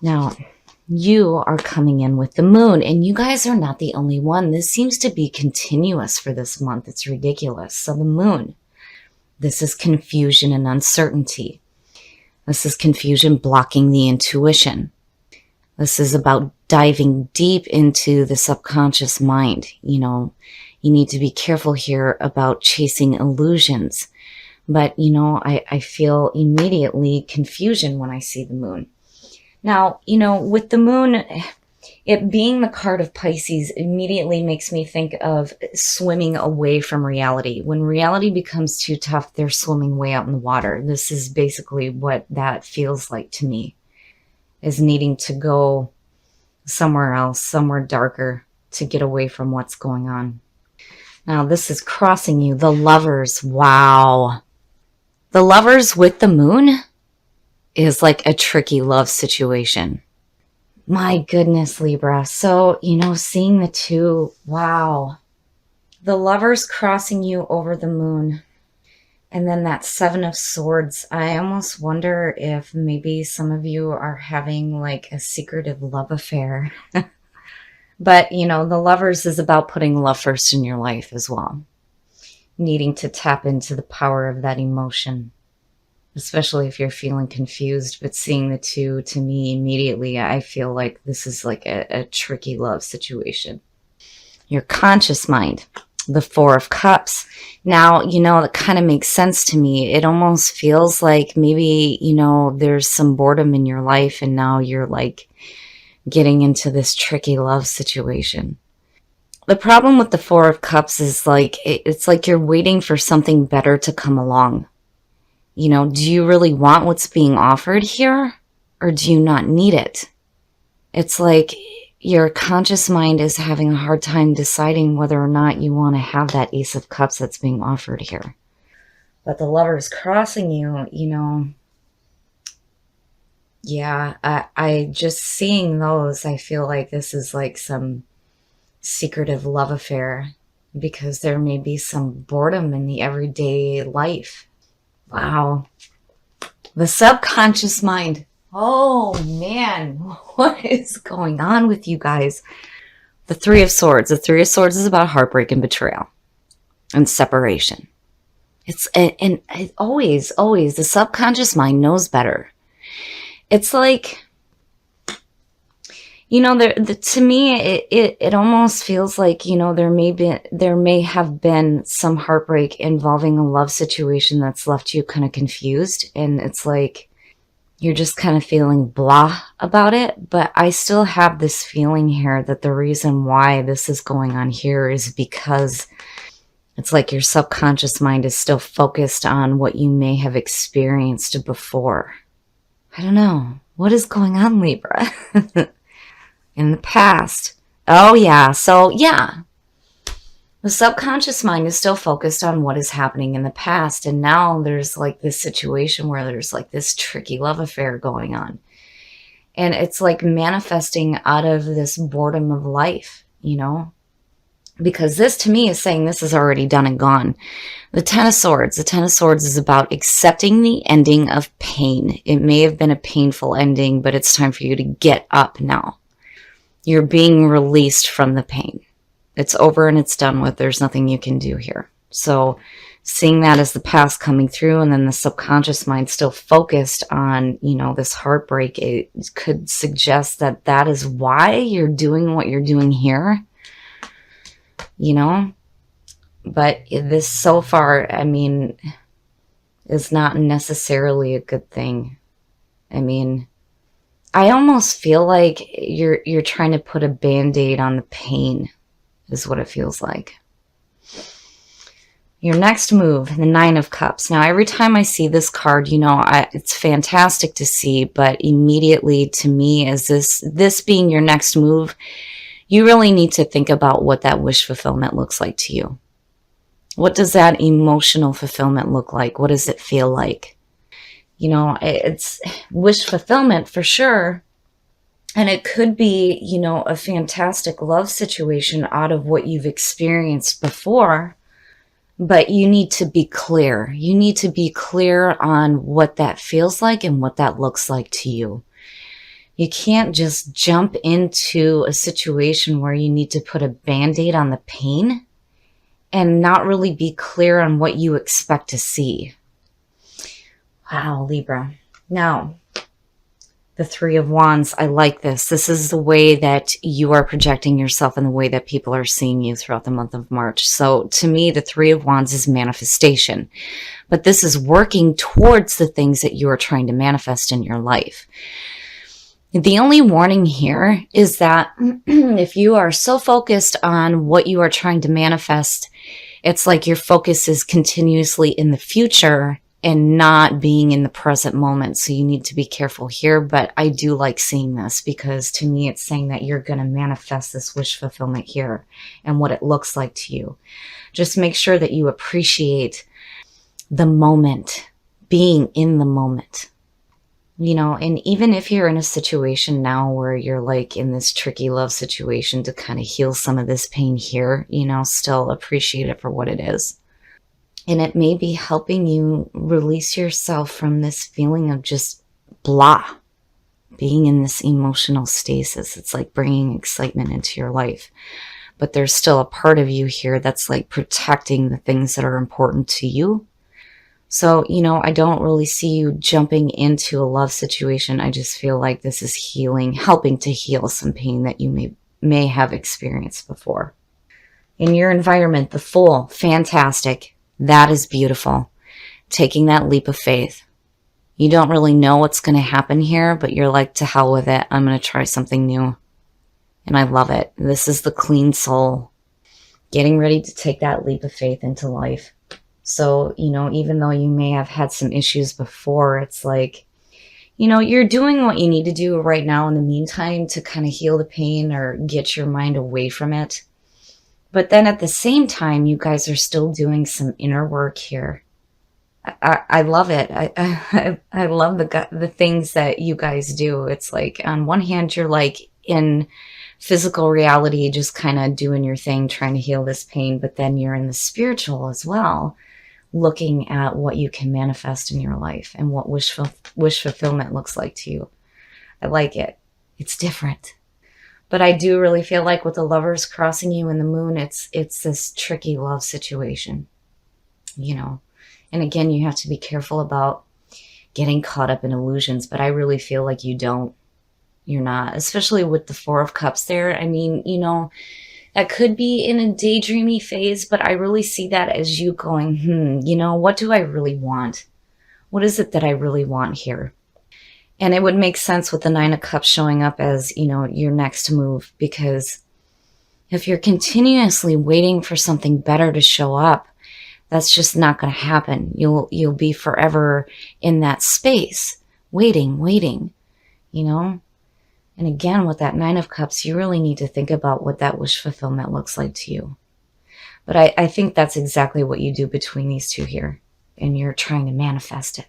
Now, you are coming in with the moon, and you guys are not the only one. This seems to be continuous for this month. It's ridiculous. So the moon, this is confusion and uncertainty. This is confusion blocking the intuition. This is about diving deep into the subconscious mind. You need to be careful here about chasing illusions. But, I feel immediately confusion when I see the moon. Now, with the moon, it being the card of Pisces immediately makes me think of swimming away from reality. When reality becomes too tough, they're swimming way out in the water. This is basically what that feels like to me, is needing to go somewhere else, somewhere darker, to get away from what's going on. Now, this is crossing you, the Lovers. Wow. The Lovers with the moon is like a tricky love situation. My goodness, Libra. So, seeing the two, wow. The Lovers crossing you over the moon. And then that Seven of Swords. I almost wonder if maybe some of you are having like a secretive love affair. But, the Lovers is about putting love first in your life as well. Needing to tap into the power of that emotion. Especially if you're feeling confused, but seeing the two, to me, immediately, I feel like this is like a tricky love situation. Your conscious mind, the Four of Cups. Now, that kind of makes sense to me. It almost feels like maybe, there's some boredom in your life and now you're like getting into this tricky love situation. The problem with the Four of Cups is like, it's like you're waiting for something better to come along. Do you really want what's being offered here, or do you not need it? It's like your conscious mind is having a hard time deciding whether or not you want to have that Ace of Cups that's being offered here. But the Lovers crossing you, yeah, I just seeing those, I feel like this is like some secretive love affair, because there may be some boredom in the everyday life. Wow. The subconscious mind. Oh, man. What is going on with you guys? The Three of Swords. The Three of Swords is about heartbreak and betrayal and separation. And always, the subconscious mind knows better. It's like, to me, it almost feels like, there may have been some heartbreak involving a love situation that's left you kind of confused. And it's like, you're just kind of feeling blah about it. But I still have this feeling here that the reason why this is going on here is because it's like your subconscious mind is still focused on what you may have experienced before. I don't know. What is going on, Libra? In the past. Oh, yeah. So, yeah. The subconscious mind is still focused on what is happening in the past. And now there's like this situation where there's like this tricky love affair going on. And it's like manifesting out of this boredom of life, Because this to me is saying this is already done and gone. The Ten of Swords. The Ten of Swords is about accepting the ending of pain. It may have been a painful ending, but it's time for you to get up now. You're being released from the pain. It's over and it's done with. There's nothing you can do here. So seeing that as the past coming through, and then the subconscious mind still focused on, this heartbreak, it could suggest that that is why you're doing what you're doing here, But this so far, is not necessarily a good thing. I almost feel like you're trying to put a Band-Aid on the pain, is what it feels like. Your next move, the Nine of Cups. Now, every time I see this card, it's fantastic to see, but immediately to me, as this being your next move, you really need to think about what that wish fulfillment looks like to you. What does that emotional fulfillment look like? What does it feel like? It's wish fulfillment for sure. And it could be, a fantastic love situation out of what you've experienced before. But you need to be clear. You need to be clear on what that feels like and what that looks like to you. You can't just jump into a situation where you need to put a band-aid on the pain and not really be clear on what you expect to see. Wow, Libra. Now, the Three of Wands, I like this. This is the way that you are projecting yourself and the way that people are seeing you throughout the month of March. So to me, the Three of Wands is manifestation. But this is working towards the things that you are trying to manifest in your life. The only warning here is that if you are so focused on what you are trying to manifest, it's like your focus is continuously in the future and not being in the present moment. So you need to be careful here. But I do like seeing this because to me, it's saying that you're going to manifest this wish fulfillment here and what it looks like to you. Just make sure that you appreciate the moment, being in the moment. You know, and even if you're in a situation now where you're like in this tricky love situation to kind of heal some of this pain here, you know, still appreciate it for what it is. And it may be helping you release yourself from this feeling of just blah, being in this emotional stasis. It's like bringing excitement into your life. But there's still a part of you here that's like protecting the things that are important to you. So, you know, I don't really see you jumping into a love situation. I just feel like this is healing, helping to heal some pain that you may have experienced before. In your environment, the Fool, fantastic. That is beautiful. Taking that leap of faith. You don't really know what's going to happen here, but you're like, to hell with it. I'm going to try something new. And I love it. This is the clean soul. Getting ready to take that leap of faith into life. So, you know, even though you may have had some issues before, it's like, you know, you're doing what you need to do right now in the meantime to kind of heal the pain or get your mind away from it. But then at the same time, you guys are still doing some inner work here. I love it. I love the things that you guys do. It's like, on one hand, you're like in physical reality, just kind of doing your thing, trying to heal this pain. But then you're in the spiritual as well, looking at what you can manifest in your life and what wish fulfillment looks like to you. I like it. It's different. But I do really feel like with the Lovers crossing you in the Moon, it's this tricky love situation, you know. And again, you have to be careful about getting caught up in illusions, but I really feel like you don't. You're not, especially with the Four of Cups there. I mean, you know, that could be in a daydreamy phase, but I really see that as you going, you know, what do I really want? What is it that I really want here? And it would make sense with the Nine of Cups showing up as, you know, your next move, because if you're continuously waiting for something better to show up, that's just not going to happen. You'll be forever in that space, waiting, you know? And again, with that Nine of Cups, you really need to think about what that wish fulfillment looks like to you. But I think that's exactly what you do between these two here. And you're trying to manifest it.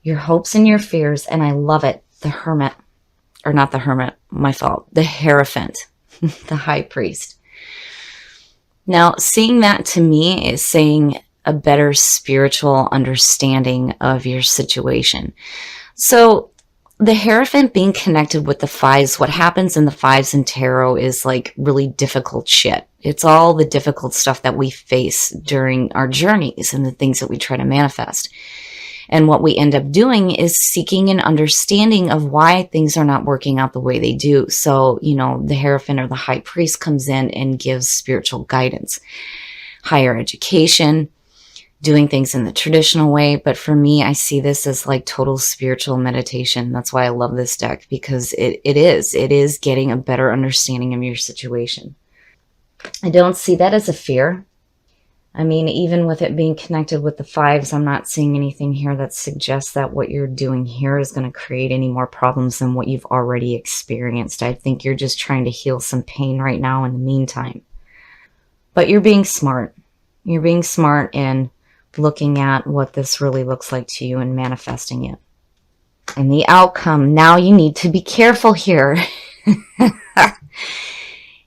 Your hopes and your fears, and I love it. The Hermit, or not the Hermit, my fault. The Hierophant, the High Priest. Now, seeing that to me is saying a better spiritual understanding of your situation. So the Hierophant being connected with the fives, what happens in the fives in tarot is like really difficult shit. It's all the difficult stuff that we face during our journeys and the things that we try to manifest. And what we end up doing is seeking an understanding of why things are not working out the way they do. So, you know, the Hierophant or the High Priest comes in and gives spiritual guidance, higher education, doing things in the traditional way. But for me, I see this as like total spiritual meditation. That's why I love this deck, because it is getting a better understanding of your situation. I don't see that as a fear. I mean, even with it being connected with the fives, I'm not seeing anything here that suggests that what you're doing here is going to create any more problems than what you've already experienced. I think you're just trying to heal some pain right now in the meantime. But you're being smart. You're being smart in looking at what this really looks like to you and manifesting it. And the outcome, now you need to be careful here.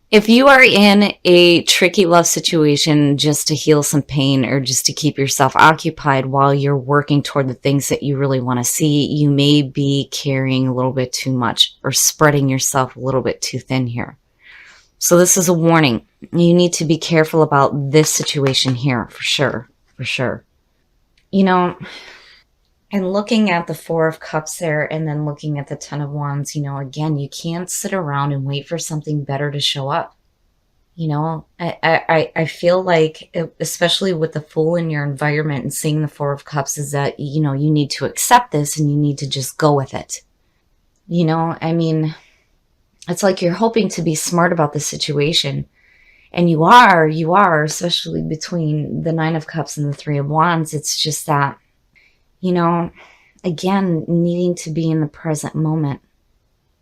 If you are in a tricky love situation just to heal some pain or just to keep yourself occupied while you're working toward the things that you really want to see, you may be carrying a little bit too much or spreading yourself a little bit too thin here. So this is a warning. You need to be careful about this situation here, for sure, for sure. You know, and looking at the Four of Cups there and then looking at the Ten of Wands, again, you can't sit around and wait for something better to show up. I feel like, especially with the Fool in your environment and seeing the Four of Cups, is that, you need to accept this and you need to just go with it. It's like you're hoping to be smart about the situation. And you are, especially between the Nine of Cups and the Three of Wands. It's just that, again, needing to be in the present moment.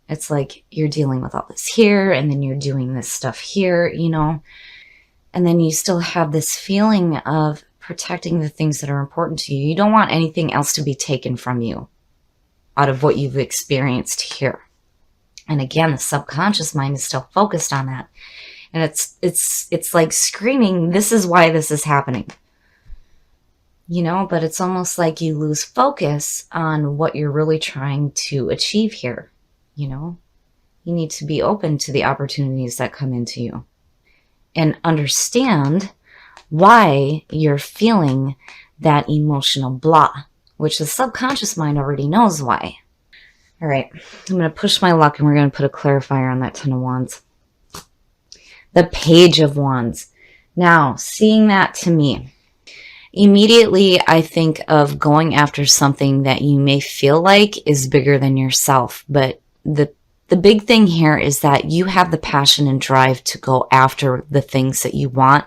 It's like you're dealing with all this here, and then you're doing this stuff here, and then you still have this feeling of protecting the things that are important to you. You don't want anything else to be taken from you out of what you've experienced here. And again, the subconscious mind is still focused on that. And it's like screaming, this is why this is happening. But it's almost like you lose focus on what you're really trying to achieve here. You need to be open to the opportunities that come into you and understand why you're feeling that emotional blah, which the subconscious mind already knows why. All right, I'm going to push my luck and we're going to put a clarifier on that Ten of Wands. The Page of Wands. Now, seeing that to me, immediately I think of going after something that you may feel like is bigger than yourself. But the big thing here is that you have the passion and drive to go after the things that you want,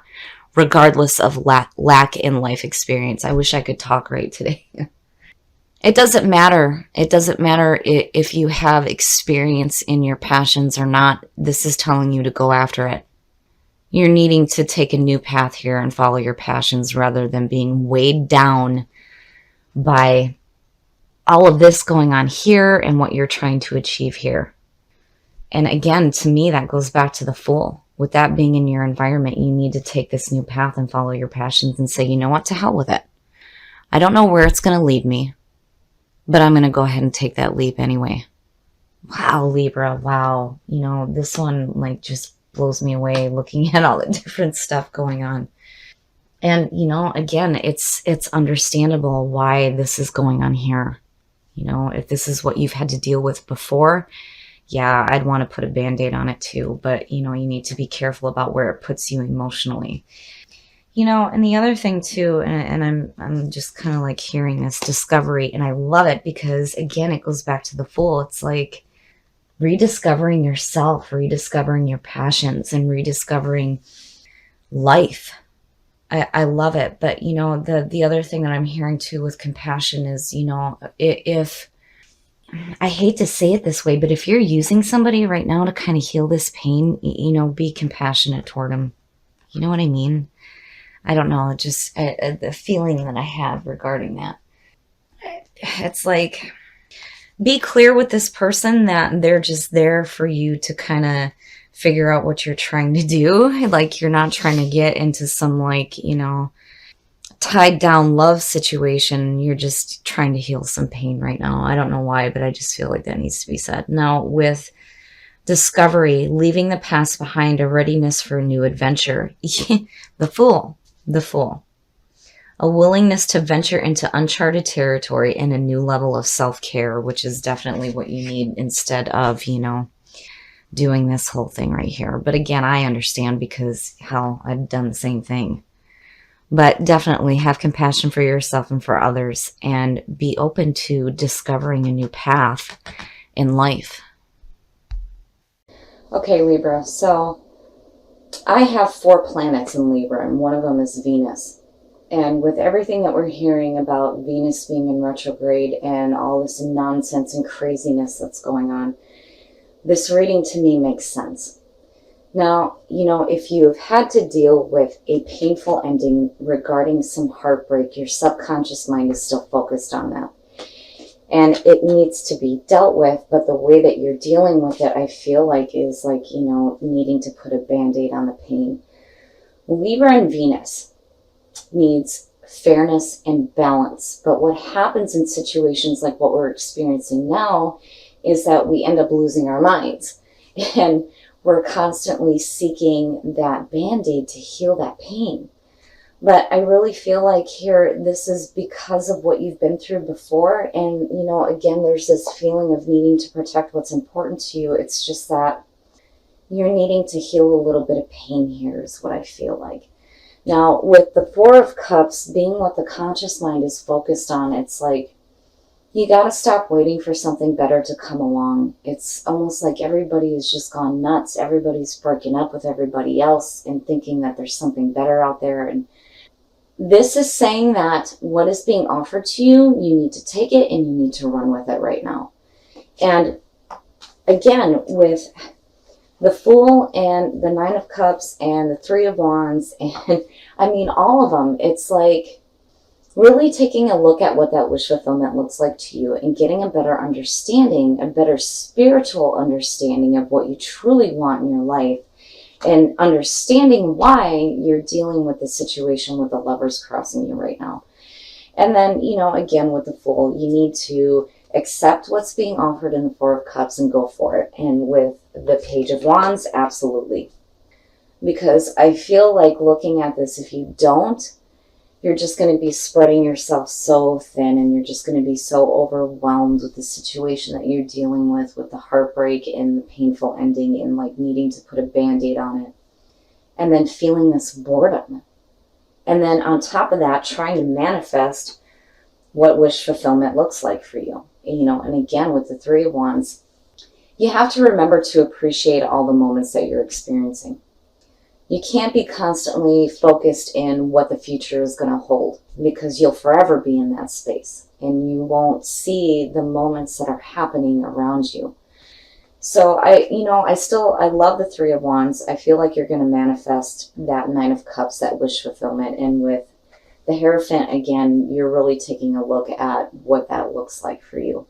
regardless of lack in life experience. I wish I could talk right today. It doesn't matter. It doesn't matter if you have experience in your passions or not. This is telling you to go after it. You're needing to take a new path here and follow your passions rather than being weighed down by all of this going on here and what you're trying to achieve here. And again, to me, that goes back to the Fool. With that being in your environment, you need to take this new path and follow your passions and say, you know what, to hell with it. I don't know where it's going to lead me, but I'm going to go ahead and take that leap anyway. Wow, Libra, wow. This one just blows me away looking at all the different stuff going on. And, again, it's understandable why this is going on here. If this is what you've had to deal with before, yeah, I'd want to put a Band-Aid on it too. But, you need to be careful about where it puts you emotionally. And the other thing too, and I'm just kind of like hearing this discovery, and I love it because, again, it goes back to the Fool. It's like rediscovering yourself, rediscovering your passions, and rediscovering life. I love it. But, the other thing that I'm hearing too with compassion is, if, I hate to say it this way, but if you're using somebody right now to kind of heal this pain, be compassionate toward them. You know what I mean? I don't know, just the feeling that I have regarding that. It's like, be clear with this person that they're just there for you to kind of figure out what you're trying to do. Like, you're not trying to get into some tied down love situation. You're just trying to heal some pain right now. I don't know why, but I just feel like that needs to be said. Now, with discovery, leaving the past behind, a readiness for a new adventure. The Fool. The Fool. A willingness to venture into uncharted territory and a new level of self-care, which is definitely what you need instead of, doing this whole thing right here. But again, I understand because, hell, I've done the same thing. But definitely have compassion for yourself and for others and be open to discovering a new path in life. Okay, Libra, so I have 4 planets in Libra, and one of them is Venus. And with everything that we're hearing about Venus being in retrograde and all this nonsense and craziness that's going on, this reading to me makes sense. Now, if you've had to deal with a painful ending regarding some heartbreak, your subconscious mind is still focused on that. and it needs to be dealt with, but the way that you're dealing with it, I feel like, is like, you know, needing to put a band-aid on the pain. Libra and Venus needs fairness and balance, but what happens in situations like what we're experiencing now is that we end up losing our minds, and we're constantly seeking that band-aid to heal that pain. But I really feel like here, this is because of what you've been through before. And, you know, again, there's this feeling of needing to protect what's important to you. It's just that you're needing to heal a little bit of pain here is what I feel like. Now, with the Four of Cups being what the conscious mind is focused on, it's like you got to stop waiting for something better to come along. It's almost like everybody has just gone nuts. Everybody's breaking up with everybody else and thinking that there's something better out there. And this is saying that what is being offered to you, you need to take it and you need to run with it right now. And again, with the Fool and the Nine of Cups and the Three of Wands, and I mean, all of them, it's like really taking a look at what that wish fulfillment looks like to you and getting a better understanding, a better spiritual understanding of what you truly want in your life, and understanding why you're dealing with the situation with the Lovers crossing you right now. And then, you know, again, with the Fool, you need to accept what's being offered in the Four of Cups and go for it. And with the Page of Wands, absolutely. Because I feel like looking at this, if you don't, you're just going to be spreading yourself so thin, and you're just going to be so overwhelmed with the situation that you're dealing with the heartbreak and the painful ending, and like needing to put a band-aid on it, and then feeling this boredom. And then on top of that, trying to manifest what wish fulfillment looks like for you. You know, and again, with the Three of Wands, you have to remember to appreciate all the moments that you're experiencing. You can't be constantly focused in what the future is going to hold, because you'll forever be in that space and you won't see the moments that are happening around you. So I love the Three of Wands. I feel like you're going to manifest that Nine of Cups, that wish fulfillment. And with the Hierophant, again, you're really taking a look at what that looks like for you.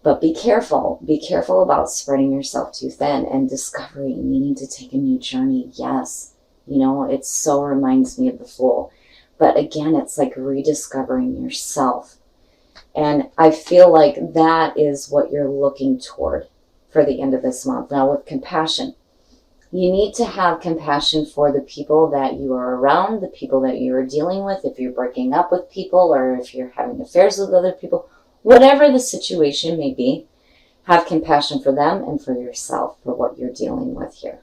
But be careful. Be careful about spreading yourself too thin and discovering, needing to take a new journey. Yes, you know, it so reminds me of the Fool. But again, it's like rediscovering yourself. And I feel like that is what you're looking toward for the end of this month. Now, with compassion, you need to have compassion for the people that you are around, the people that you are dealing with, if you're breaking up with people or if you're having affairs with other people. Whatever the situation may be, have compassion for them and for yourself for what you're dealing with here.